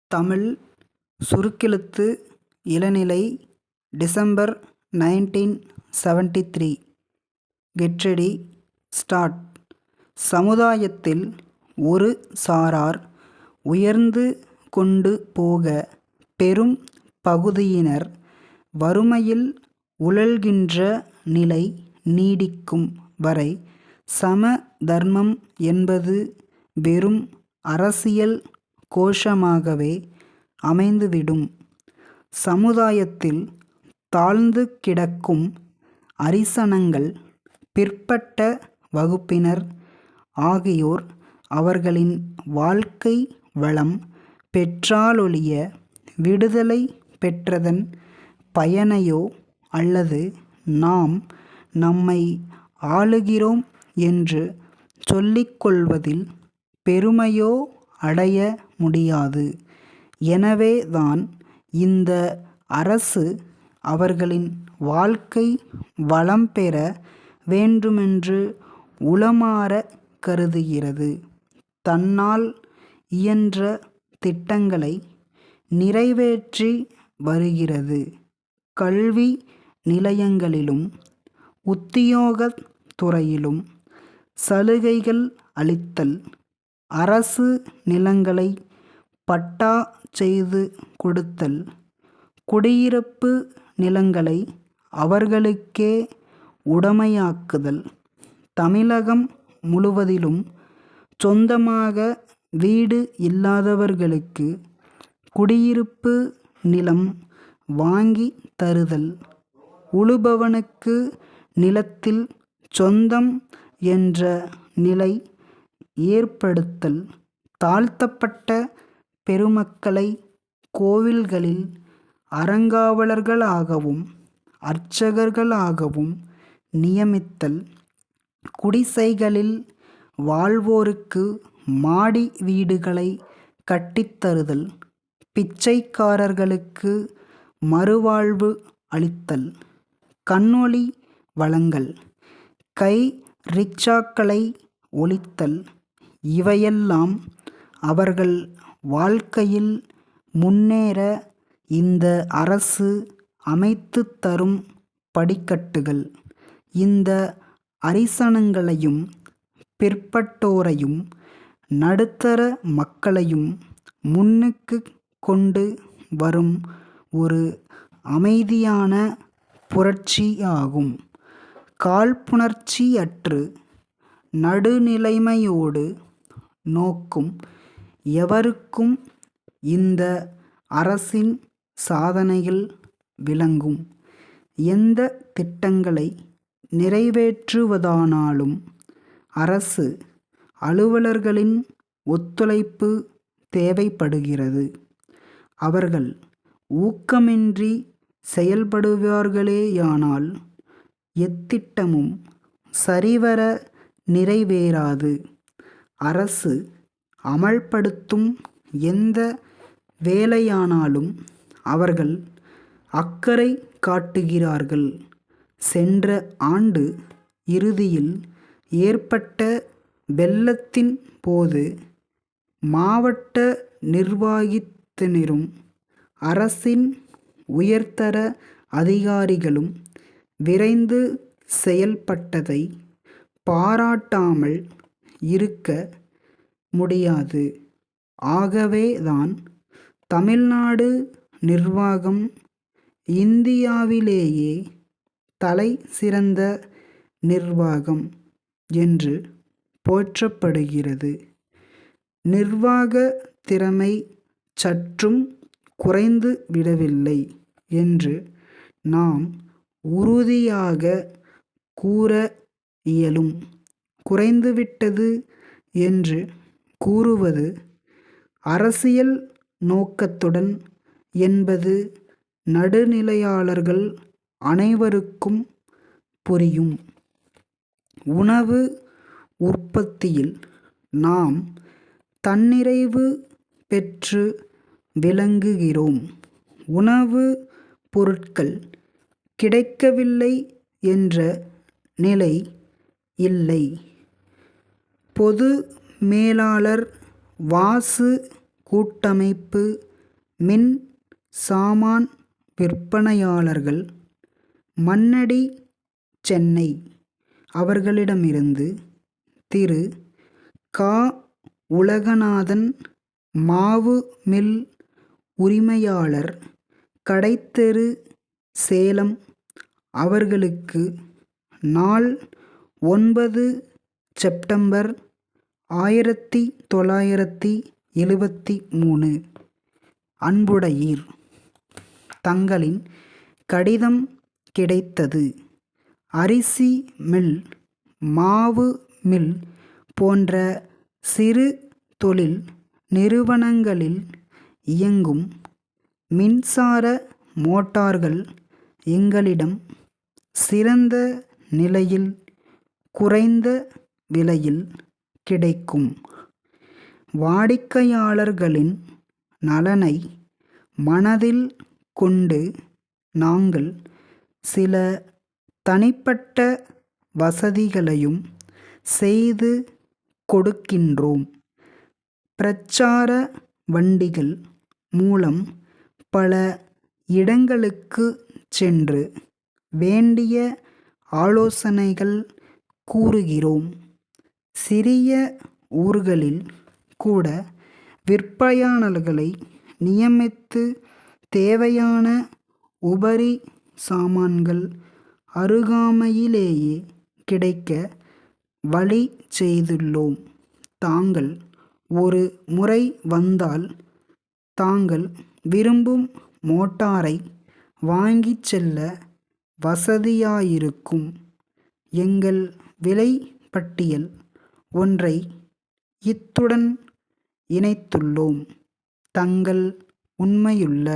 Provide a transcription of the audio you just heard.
தமிழ் சுருக்கெழுத்து இளநிலை December 1973. Get ready, start. சமுதாயத்தில் ஒரு சாரார் உயர்ந்து கொண்டு போக பெரும் பகுதியினர் வறுமையில் உழல்கின்ற நிலை நீடிக்கும் வரை சம தர்மம் என்பது வெறும் அரசியல் கோஷமாகவே அமைந்துவிடும். சமுதாயத்தில் தாழ்ந்து கிடக்கும் அரிசனங்கள், பிற்பட்ட வகுப்பினர் ஆகியோர் அவர்களின் வாழ்க்கை வளம் பெற்றாலொழிய விடுதலை பெற்றதன் பயனையோ அல்லது நாம் நம்மை ஆளுகிறோம் என்று சொல்லிக்கொள்வதில் பெருமையோ அடைய முடியாது. எனவேதான் இந்த அரசு அவர்களின் வாழ்க்கை வளம் பெற வேண்டுமென்று உளமாற கருதுகிறது. தன்னால் இயன்ற திட்டங்களை நிறைவேற்றி வருகிறது. கல்வி நிலையங்களிலும் உத்தியோகத் துறையிலும் சலுகைகள் அளித்தல், அரசு நிலங்களை பட்டா செய்து கொடுத்தல், குடியிருப்பு நிலங்களை அவர்களுக்கே உடைமையாக்குதல், தமிழகம் முழுவதிலும் சொந்தமாக வீடு இல்லாதவர்களுக்கு குடியிருப்பு நிலம் வாங்கி தருதல், உழுபவனுக்கு நிலத்தில் சொந்தம் என்ற நிலை ஏற்படுத்தல், தாழ்த்தப்பட்ட பெருமக்களை கோவில்களில் அறங்காவலர்களாகவும் அர்ச்சகர்களாகவும் நியமித்தல், குடிசைகளில் வாழ்வோருக்கு மாடி வீடுகளை கட்டித்தருதல், பிச்சைக்காரர்களுக்கு மறுவாழ்வு அளித்தல், கண்ணொளி வழங்கல், கை ரிக்ஷாக்களை ஒழித்தல் இவையெல்லாம் அவர்கள் வாழ்க்கையில் முன்னேற இந்த அரசு அமைத்துத் தரும் படிக்கட்டுகள். இந்த அரிசனங்களையும் பிற்பட்டோரையும் நடுத்தர மக்களையும் முன்னுக்கு கொண்டு வரும் ஒரு அமைதியான புரட்சியாகும். காழ்ப்புணர்ச்சியற்று நடுநிலைமையோடு நோக்கும் எவருக்கும் இந்த அரசின் சாதனைகள் விளங்கும். எந்த திட்டங்களை நிறைவேற்றுவதானாலும் அரசு அலுவலர்களின் ஒத்துழைப்பு தேவைப்படுகிறது. அவர்கள் ஊக்கமின்றி செயல்படுவார்களேயானால் எத்திட்டமும் சரிவர நிறைவேறாது. அரசு அமல்படுத்தும் எந்த வேலையானாலும் அவர்கள் அக்கறை காட்டுகிறார்கள். சென்ற ஆண்டு இறுதியில் ஏற்பட்ட வெள்ளத்தின் போது மாவட்ட நிர்வாகத்தினரும் அரசின் உயர்தர அதிகாரிகளும் விரைந்து செயல்பட்டதை பாராட்டாமல் இருக்க முடியாது. ஆகவேதான் தமிழ்நாடு நிர்வாகம் இந்தியாவிலேயே தலை சிறந்த நிர்வாகம் என்று போற்றப்படுகிறது. நிர்வாக திறமை சற்றும் குறைந்து விடவில்லை என்று நாம் உறுதியாக கூற இயலும். குறைந்துவிட்டது என்று கூறுவது அரசியல் நோக்கத்துடன் என்பது நடுநிலையாளர்கள் அனைவருக்கும் புரியும். உணவு உற்பத்தியில் நாம் தன்னிறைவு பெற்று விளங்குகிறோம். உணவு பொருட்கள் கிடைக்கவில்லை என்ற நிலை இல்லை. பொது மேலாளர் வாசு கூட்டமைப்பு மின் சாமான் விற்பனையாளர்கள் மண்ணடி, சென்னை அவர்களிடமிருந்து திரு. கா. உலகநாதன், மாவு மில் உரிமையாளர், கடைத்தெரு, சேலம் அவர்களுக்கு நாள் 9 செப்டம்பர் 1973. அன்புடையீர், தங்களின் கடிதம் கிடைத்தது. அரிசி மில், மாவு மில் போன்ற சிறு தொழில் நிறுவனங்களில் இயங்கும் மின்சார மோட்டார்கள் எங்களிடம் சிறந்த நிலையில் குறைந்த விலையில் கிடைக்கும். வாடிக்கையாளர்களின் நலனை மனதில் கொண்டு நாங்கள் சில தனிப்பட்ட வசதிகளையும் செய்து கொடுக்கின்றோம். பிரச்சார வண்டிகள் மூலம் பல இடங்களுக்கு சென்று வேண்டிய ஆலோசனைகள் கூறுகிறோம். சிறிய ஊர்களில் கூட விற்பனையாளர்களை நியமித்து தேவையான உபரி சாமான்கள் அருகாமையிலேயே கிடைக்க வழி செய்துள்ளோம். தாங்கள் ஒரு முறை வந்தால் தாங்கள் விரும்பும் மோட்டாரை வாங்கிச் செல்ல வசதியாயிருக்கும். எங்கள் விலை பட்டியல் ஒன்றை இத்துடன் இணைத்துள்ளோம். தங்கள் உண்மையுள்ள